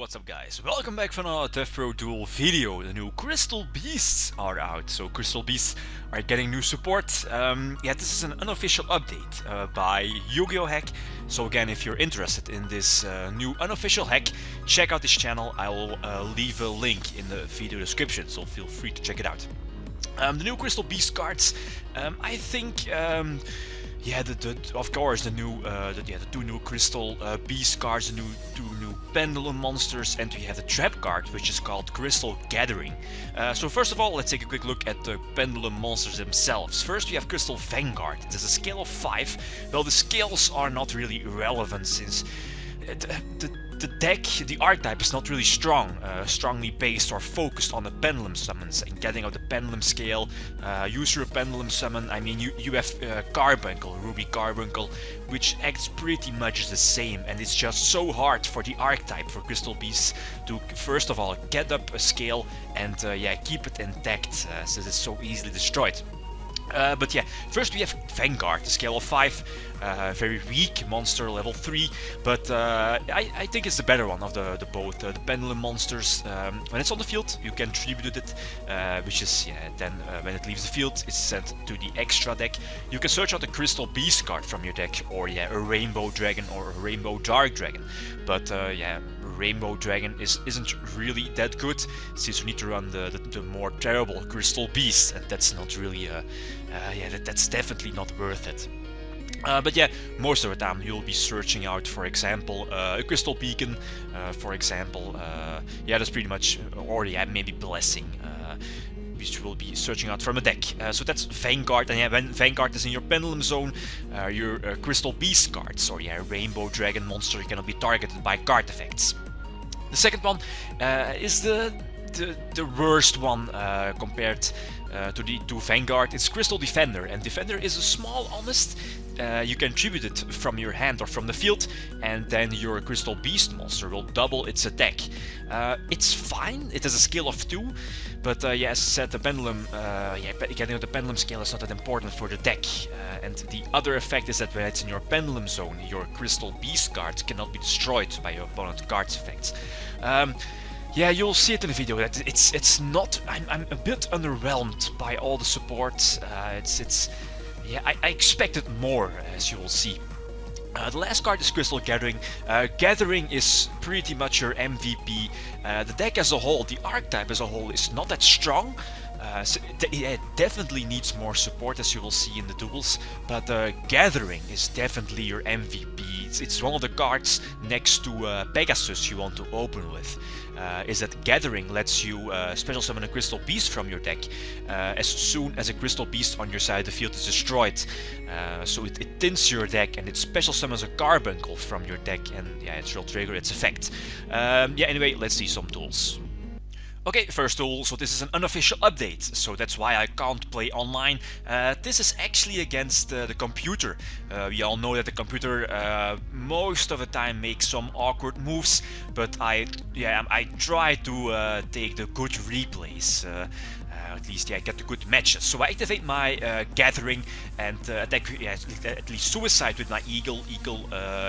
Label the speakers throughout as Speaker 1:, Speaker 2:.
Speaker 1: What's up guys, welcome back for another DevPro Duel video. The new Crystal Beasts are out, so Crystal Beasts are getting new support. Yeah, this is an unofficial update by YgoPro. So again, if you're interested in this new unofficial hack, check out this channel. I will leave a link in the video description, so feel free to check it out. The new Crystal Beast cards, I think, yeah, of course the two new Crystal Beast cards, the two new Pendulum monsters, and we have the trap card which is called Crystal Gathering. So first of all, let's take a quick look at the Pendulum monsters themselves. First we have Crystal Vanguard. It is a scale of 5. Well, the scales are not really relevant since the deck, the archetype is not really strongly based or focused on the pendulum summons and getting out the pendulum scale. Use your pendulum summon. I mean, you have Carbuncle, Ruby Carbuncle, which acts pretty much the same, and it's just so hard for the archetype for Crystal Beasts to first of all get up a scale and yeah, keep it intact since it's so easily destroyed. But yeah, first we have Vanguard, the scale of 5, very weak monster, level 3, but I think it's the better one of the both. The Pendulum monsters, when it's on the field, you can tribute it, which is, yeah, then when it leaves the field, it's sent to the extra deck. You can search out the Crystal Beast card from your deck, or yeah, a Rainbow Dragon or a Rainbow Dark Dragon. But yeah, Rainbow Dragon isn't really that good, since you need to run the more terrible Crystal Beast, and that's not really yeah, that's definitely not worth it. But yeah, most of the time you'll be searching out, for example, a Crystal Beacon, for example. Yeah, that's pretty much, or yeah, maybe Blessing, which will be searching out from a deck. So that's Vanguard, and yeah, when Vanguard is in your Pendulum zone, your Crystal Beast cards, or yeah, Rainbow Dragon monster cannot be targeted by card effects. The second one is the worst one compared to Vanguard. It's Crystal Defender, and Defender is a small honest. You can tribute it from your hand or from the field, and then your Crystal Beast monster will double its attack. It's fine, it has a scale of 2, but yeah, as I said, the Pendulum, yeah, getting the Pendulum scale is not that important for the deck. And the other effect is that when it's in your Pendulum zone, your Crystal Beast card cannot be destroyed by your opponent's card's effects. Yeah, you'll see it in the video. That it's not. I'm a bit underwhelmed by all the support. Yeah, I expected more, as you will see. The last card is Crystal Gathering. Gathering is pretty much your MVP. The deck as a whole, the archetype as a whole, is not that strong. So it definitely needs more support, as you will see in the duels, but Gathering is definitely your MVP. It's one of the cards next to Pegasus you want to open with. Is that Gathering lets you special summon a Crystal Beast from your deck as soon as a Crystal Beast on your side of the field is destroyed. So it tints your deck, and it special summons a Carbuncle from your deck, and yeah, it will trigger its effect. Yeah, anyway, let's see some tools. Okay, first tool, so this is an unofficial update, so that's why I can't play online. This is actually against the computer. We all know that the computer most of the time makes some awkward moves, but I try to take the good replays. At least, yeah, get the good matches. So I activate my Gathering and attack, yeah, at least Suicide with my Eagle. Eagle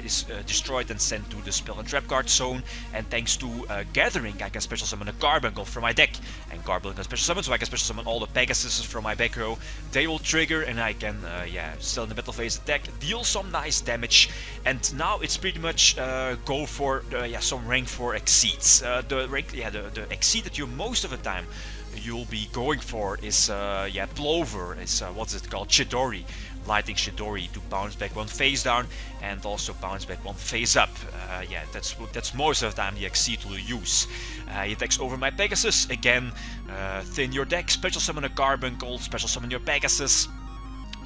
Speaker 1: is destroyed and sent to the Spell and Trap card zone. And thanks to Gathering, I can special summon a Carbuncle from my deck. And Carbuncle can special summon, so I can special summon all the Pegasuses from my back row. They will trigger, and I can, yeah, still in the battle phase attack, deal some nice damage. And now it's pretty much go for yeah, some rank 4 exceeds. The exceed that you most of the time you'll be going for is yeah, Plover, is what's it called, Chidori, Lightning Chidori, to bounce back one face down and also bounce back one face up. Yeah, that's most of the time the exceed will use. He attacks over my Pegasus again. Thin your deck, special summon a Carbuncle, special summon your Pegasus,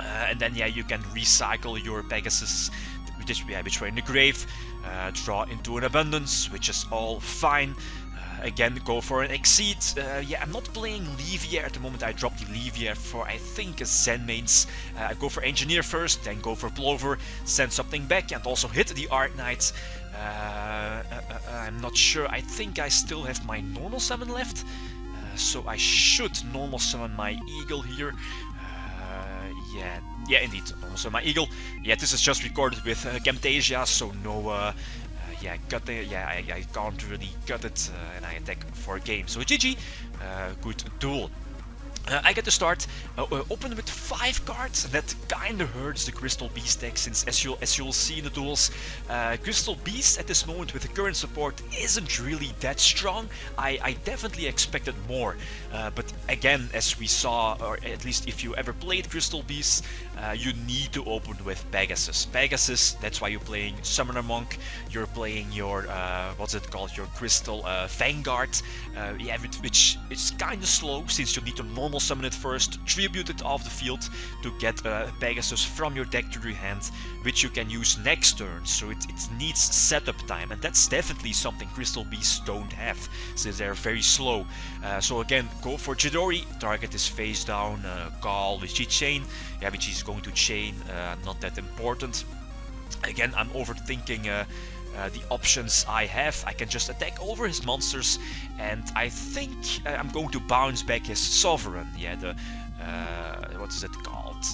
Speaker 1: and then yeah, you can recycle your Pegasus, which were in the grave, draw into an abundance, which is all fine. Again, go for an exceed. Yeah, I'm not playing Levier at the moment. I dropped Levier for, I think, a Zen mains. I go for Engineer first, then go for Plover, send something back, and also hit the Art Knight. I'm not sure. I think I still have my normal summon left, so I should normal summon my Eagle here. Yeah, indeed, normal summon my Eagle. Yeah, this is just recorded with Camtasia, so no yeah, I can't really cut it, and I attack for a game. So GG, good duel. I get to start open with 5 cards, and that kinda hurts the Crystal Beast deck, since as you'll see in the duels, Crystal Beast at this moment with the current support isn't really that strong. I definitely expected more, but again, as we saw, or at least if you ever played Crystal Beast, you need to open with Pegasus. Pegasus, that's why you're playing Summoner Monk, you're playing your, what's it called, your Crystal Vanguard, yeah, which is kinda slow, since you need to normal summon it first, tribute it off the field to get Pegasus from your deck to your hand, which you can use next turn, so it needs setup time, and that's definitely something Crystal Beasts don't have, since they're very slow. So again, go for Chidori, target is face down, Call with G-Chain, yeah, which is going to chain, not that important. Again, I'm overthinking the options I have. I can just attack over his monsters, and I think I'm going to bounce back his Sovereign. Yeah, the what is it called?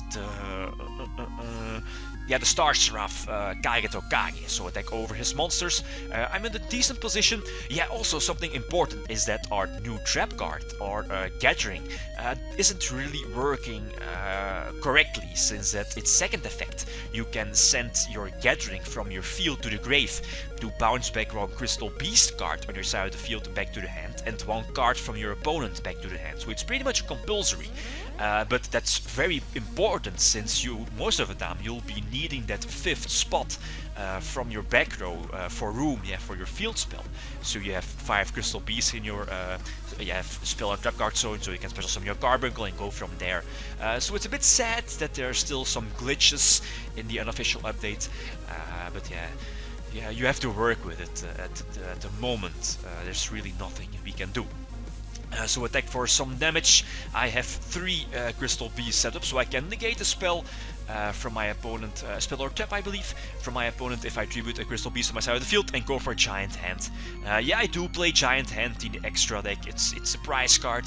Speaker 1: The Star Seraph Kaigeto Kage. So attack over his monsters. I'm in a decent position. Yeah, also something important is that our new trap card, or Gathering, isn't really working correctly, since that its second effect, you can send your Gathering from your field to the grave to bounce back one Crystal Beast card on your side of the field back to the hand, and one card from your opponent back to the hand. So it's pretty much compulsory. But that's very important, since most of the time you'll be needing that 5th spot from your back row for room, yeah, for your field spell. So you have 5 Crystal Beasts in your you have spell and trap card zone, so you can special summon your Carbuncle and go from there. So it's a bit sad that there are still some glitches in the unofficial update, but yeah, you have to work with it at the moment. There's really nothing we can do. So attack for some damage. I have 3 Crystal Beasts set up, so I can negate a spell from my opponent, spell or trap I believe, from my opponent if I tribute a Crystal Beast on my side of the field, and go for Giant Hand. Yeah, I do play Giant Hand in the extra deck. It's a prize card,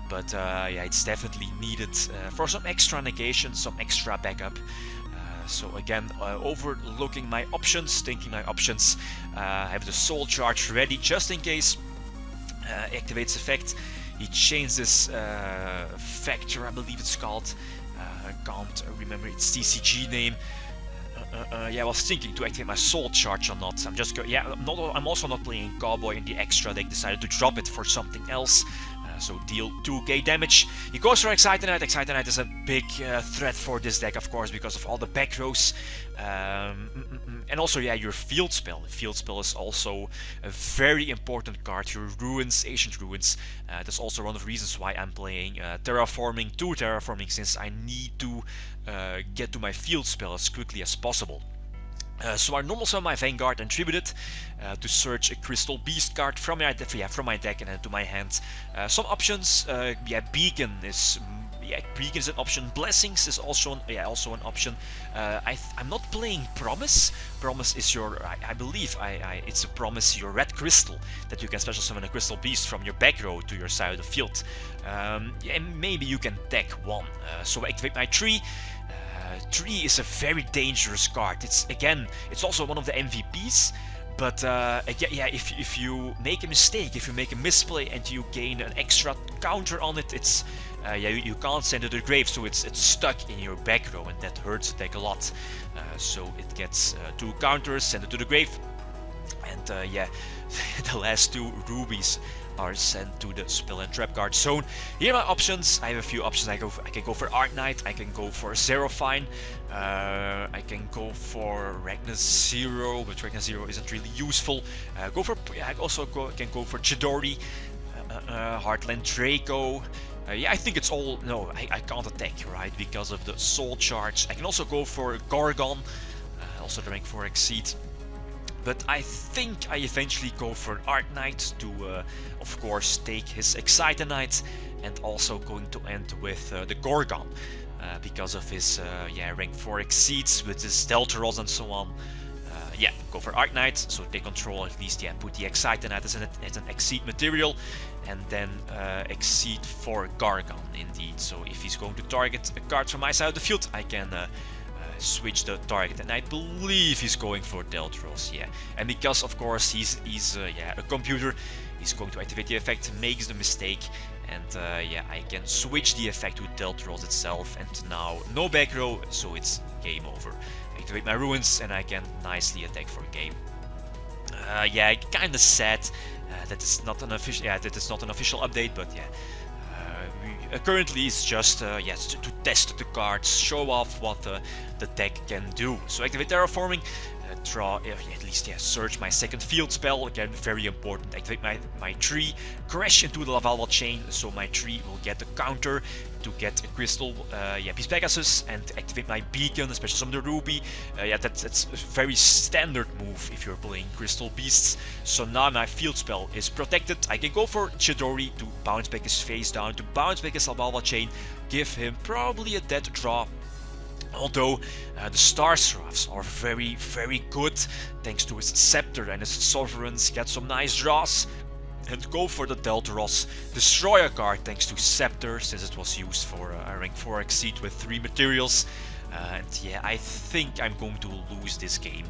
Speaker 1: but yeah, it's definitely needed for some extra negation, some extra backup. So again, overlooking my options, thinking my options. I have the Soul Charge ready just in case. Activates effect. He chains this factor, I believe it's called. I can't remember its TCG name. Yeah, I was thinking to activate my Soul Charge or not. I'm also not playing Cowboy in the extra deck. Decided to drop it for something else. So deal 2k damage. He goes for Exciter-Knight. Exciter-Knight is a big threat for this deck, of course, because of all the back rows. And also, yeah, your field spell. Field spell is also a very important card. Your Ruins, Ancient Ruins. That's also one of the reasons why I'm playing Terraforming, 2 Terraforming, since I need to get to my field spell as quickly as possible. So I normal summon my Vanguard and tribute it to search a Crystal Beast card from my deck and into my hand. Some options, yeah, Beacon is an option. Blessings is also an option. I'm not playing Promise. Promise is your, I believe, it's a Promise, your red crystal that you can special summon a Crystal Beast from your back row to your side of the field. Yeah, maybe you can deck 1. So I activate my tree. Tree is a very dangerous card. It's also one of the MVPs. But yeah, if you make a mistake, if you make a misplay and you gain an extra counter on it, it's yeah, you can't send it to the grave, so it's stuck in your back row, and that hurts the deck a lot. So it gets 2 counters, send it to the grave, and yeah, the last 2 rubies are sent to the spell and trap card zone. Here are my options. I have a few options. I can go for Art Knight, I can go for Zerofine, I can go for Ragnar Zero, but Ragnar Zero isn't really useful. I also can go for Chidori, Heartland Draco. Yeah, I think it's all... No, I can't attack, right, because of the Soul Charge. I can also go for Gorgon, also the rank 4 Exceed. But I think I eventually go for Art Knight to, of course, take his Exciter-Knight, and also going to end with the Gorgon, because of his rank 4 Exceeds with his Deltaros and so on. Yeah, go for Art Knight, so they control at least, yeah, put the Exciter-Knight as an Exceed material, and then Exceed for Gorgon, indeed. So if he's going to target a card from my side of the field, I can switch the target, and I believe he's going for Deltros, yeah. And because of course he's yeah, a computer, he's going to activate the effect, makes the mistake, and yeah, I can switch the effect to Deltros itself, and now no back row, so it's game over. Activate my ruins, and I can nicely attack for game. Yeah, kind of sad that it's not an official. Yeah, that it's not an official update, but yeah. Currently it's just yes, to test the cards, show off what the deck can do. So activate terraforming, draw, at least yeah, search my second field spell, again very important. Activate my tree, crash into the lava chain, so my tree will get a counter to get a crystal yeah, Beast Pegasus, and activate my beacon, especially some of the ruby. Yeah, that's a very standard move if you're playing Crystal Beasts. So now my field spell is protected. I can go for Chidori to bounce back his face down, to bounce back his lava chain, give him probably a dead draw. Although the Star Seraphs are very, very good, thanks to his Scepter and his Sovereigns, get some nice draws. And go for the Deltaros Destroyer card, thanks to Scepter, since it was used for a rank 4 exceed with 3 materials. And yeah, I think I'm going to lose this game.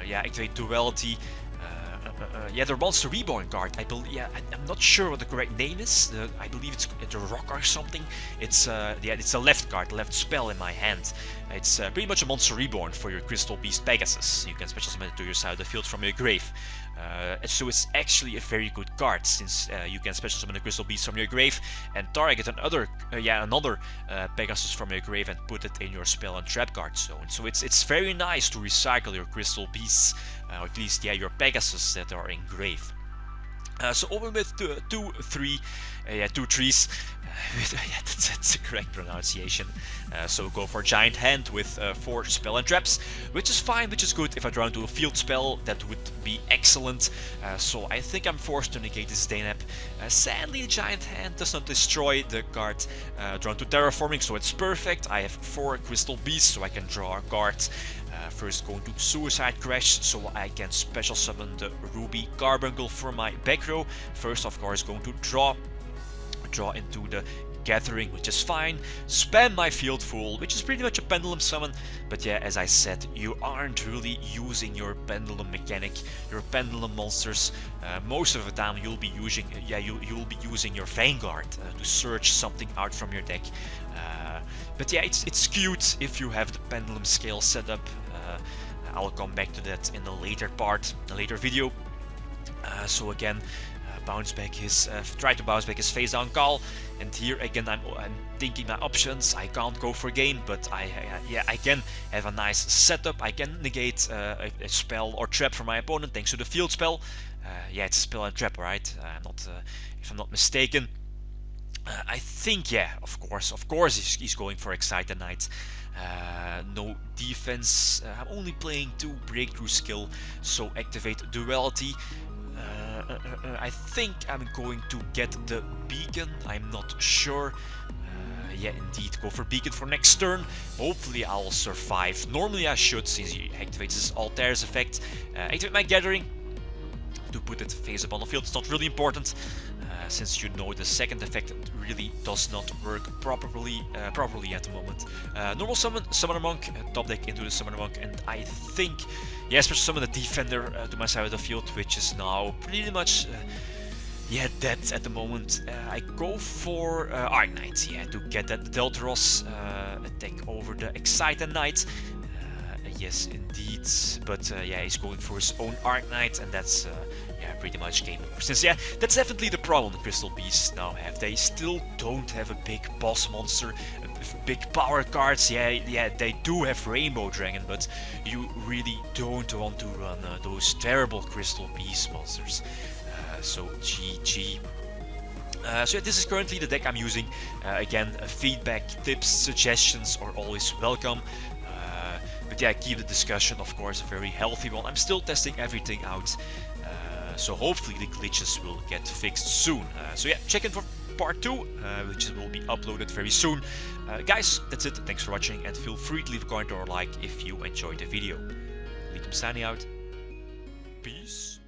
Speaker 1: Yeah, activate Duality. Yeah, the Monster Reborn card. I believe. Yeah, I'm not sure what the correct name is. I believe it's the Rock or something. It's yeah, it's a left card, left spell in my hand. It's pretty much a Monster Reborn for your Crystal Beast Pegasus. You can special summon it to your side of the field from your grave. So it's actually a very good card, since you can special summon the Crystal Beast from your grave and target another Pegasus from your grave and put it in your spell and trap card zone. So it's very nice to recycle your Crystal Beasts, or at least yeah, your Pegasus that are in grave. So over with two trees. Yeah, that's the correct pronunciation. So go for Giant Hand with 4 spell and traps, which is fine, which is good. If I draw into a field spell, that would be excellent. So I think I'm forced to negate this Daynap. Sadly, the Giant Hand does not destroy the card drawn to terraforming, so it's perfect. I have 4 Crystal Beasts, so I can draw a card. First going to Suicide Crash, so I can special summon the Ruby Carbuncle for my back row. First, of course, going to draw into the Gathering, which is fine. Spam my field full, which is pretty much a pendulum summon. But yeah, as I said, you aren't really using your pendulum mechanic, your pendulum monsters. Most of the time you'll be using, you'll be using your Vanguard to search something out from your deck. But yeah, it's cute if you have the pendulum scale set up. I'll come back to that in a later video. So again, try to bounce back his face down call, and here again I'm thinking my options. I can't go for game, but I can have a nice setup. I can negate a spell or trap from my opponent thanks to the field spell. Yeah, it's a spell and trap, right? If I'm not mistaken. I think, yeah, of course he's going for Excite Knight. No defense. I'm only playing 2 breakthrough skill, so activate Duality. I think I'm going to get the beacon. I'm not sure. Yeah, indeed, go for beacon for next turn. Hopefully I'll survive. Normally I should, since he activates his Altair's effect. Activate my Gathering to put it face up on the field. It's not really important, since you know the second effect really does not work properly at the moment. Normal summon, Summoner Monk, top deck into the Summoner Monk, and I think, yeah, special summon the Defender to my side of the field, which is now pretty much yeah, dead at the moment. I go for Arknight, yeah, to get that Deltaros attack over the Excite Knight. Yes, indeed, but yeah, he's going for his own Arknight, and that's yeah, pretty much game over. Since yeah, that's definitely the problem the Crystal Beasts now have. They still don't have a big boss monster, big power cards. Yeah, they do have Rainbow Dragon, but you really don't want to run those terrible Crystal Beast monsters. So GG. So yeah, this is currently the deck I'm using. Again, feedback, tips, suggestions are always welcome. But yeah, keep the discussion, of course, a very healthy one. I'm still testing everything out. So hopefully the glitches will get fixed soon. So yeah, check in for part 2, which will be uploaded very soon. Guys, that's it. Thanks for watching, and feel free to leave a comment or a like if you enjoyed the video. Litum signing out. Peace.